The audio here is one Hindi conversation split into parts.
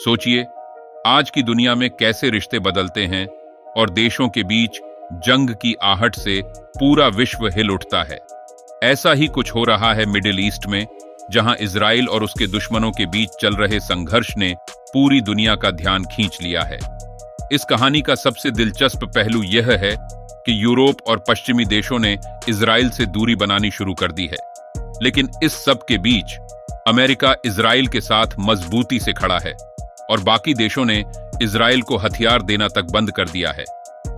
सोचिए, आज की दुनिया में कैसे रिश्ते बदलते हैं और देशों के बीच जंग की आहट से पूरा विश्व हिल उठता है। ऐसा ही कुछ हो रहा है मिडिल ईस्ट में, जहां इजराइल और उसके दुश्मनों के बीच चल रहे संघर्ष ने पूरी दुनिया का ध्यान खींच लिया है। इस कहानी का सबसे दिलचस्प पहलू यह है कि यूरोप और पश्चिमी देशों ने इजराइल से दूरी बनानी शुरू कर दी है, लेकिन इस सब के बीच अमेरिका इजराइल के साथ मजबूती से खड़ा है और बाकी देशों ने इजराइल को हथियार देना तक बंद कर दिया है।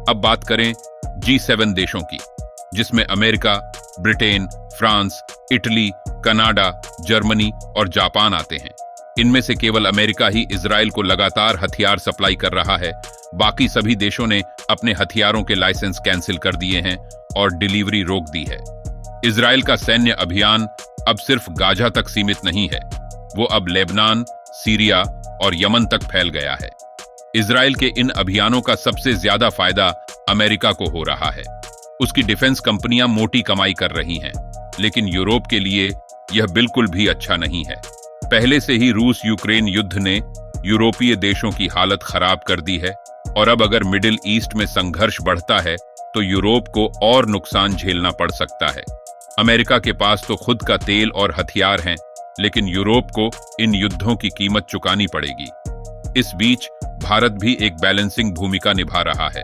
अब बात करें G7 देशों की, जिसमें America, Britain, France, Italy, Canada, Germany और जापान आते हैं। इनमें से केवल अमेरिका ही इजराइल को लगातार हथियार सप्लाई कर रहा है। बाकी सभी देशों ने अपने हथियारों के लाइसेंस कैंसिल कर दिए हैं और डिलीवरी रोक दी है। इजराइल का सैन्य अभियान अब सिर्फ गाजा तक सीमित नहीं है, वो अब लेबनान, सीरिया और यमन तक फैल गया है। इजराइल के इन अभियानों का सबसे ज्यादा फायदा अमेरिका को हो रहा है। उसकी डिफेंस कंपनियां मोटी कमाई कर रही हैं, लेकिन यूरोप के लिए यह बिल्कुल भी अच्छा नहीं है। पहले से ही रूस यूक्रेन युद्ध ने यूरोपीय देशों की हालत खराब कर दी है और अब अगर मिडिल ईस्ट में संघर्ष बढ़ता है तो यूरोप को और नुकसान झेलना पड़ सकता है। अमेरिका के पास तो खुद का तेल और हथियार हैं, लेकिन यूरोप को इन युद्धों की कीमत चुकानी पड़ेगी। इस बीच भारत भी एक बैलेंसिंग भूमिका निभा रहा है।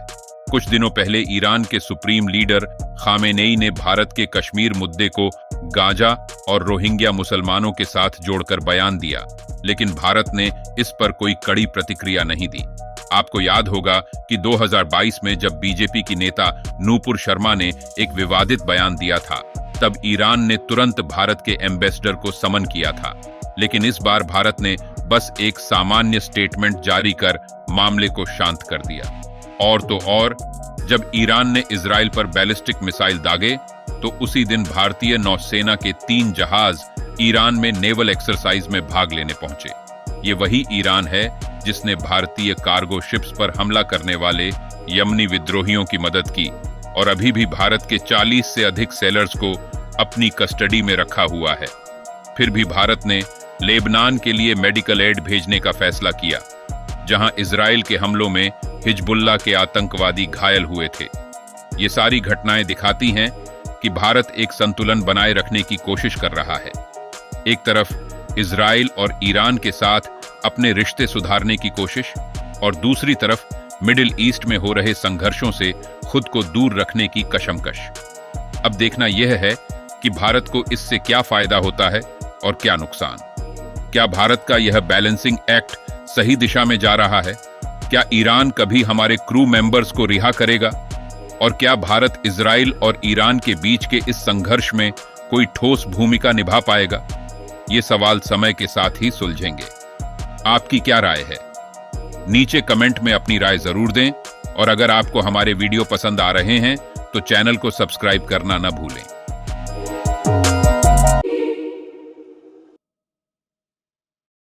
कुछ दिनों पहले ईरान के सुप्रीम लीडर खामेनेई ने भारत के कश्मीर मुद्दे को गाजा और रोहिंग्या मुसलमानों के साथ जोड़कर बयान दिया, लेकिन भारत ने इस पर कोई कड़ी प्रतिक्रिया नहीं दी। आपको याद होगा कि 2022 में जब बीजेपी की नेता नूपुर शर्मा ने एक विवादित बयान दिया था, तब ईरान ने तुरंत भारत के एम्बेसडर को समन किया था। लेकिन इस बार भारत ने बस एक सामान्य स्टेटमेंट जारी कर मामले को शांत कर दिया। और तो और, जब ईरान ने इजराइल पर बैलिस्टिक मिसाइल दागे, तो उसी दिन भारतीय नौसेना के 3 जहाज ईरान में नेवल एक्सरसाइज में भाग लेने पहुंचे। ये वही ईरान है जिसने भारतीय कार्गो शिप्स पर हमला करने वाले यमनी विद्रोहियों की मदद की और अभी भी भारत के 40 से अधिक सेलर्स को अपनी कस्टडी में रखा हुआ है। फिर भी भारत ने लेबनान के लिए मेडिकल एड भेजने का फैसला किया, जहां इजराइल के हमलों में हिजबुल्लाह के आतंकवादी घायल हुए थे। ये सारी घटनाएं दिखाती हैं कि भारत एक संतुलन बनाए रखने की कोशिश कर रहा है। एक तरफ इजराइल और ईरान के साथ अपने रिश्ते सुधारने की कोशिश, और दूसरी तरफ मिडिल ईस्ट में हो रहे संघर्षों से खुद को दूर रखने की कशमकश। अब देखना यह है कि भारत को इससे क्या फायदा होता है और क्या नुकसान। क्या भारत का यह बैलेंसिंग एक्ट सही दिशा में जा रहा है? क्या ईरान कभी हमारे क्रू मेंबर्स को रिहा करेगा? और क्या भारत इजराइल और ईरान के बीच के इस संघर्ष में कोई ठोस भूमिका निभा पाएगा? ये सवाल समय के साथ ही सुलझेंगे। आपकी क्या राय है? नीचे कमेंट में अपनी राय जरूर दें, और अगर आपको हमारे वीडियो पसंद आ रहे हैं तो चैनल को सब्सक्राइब करना न भूलें।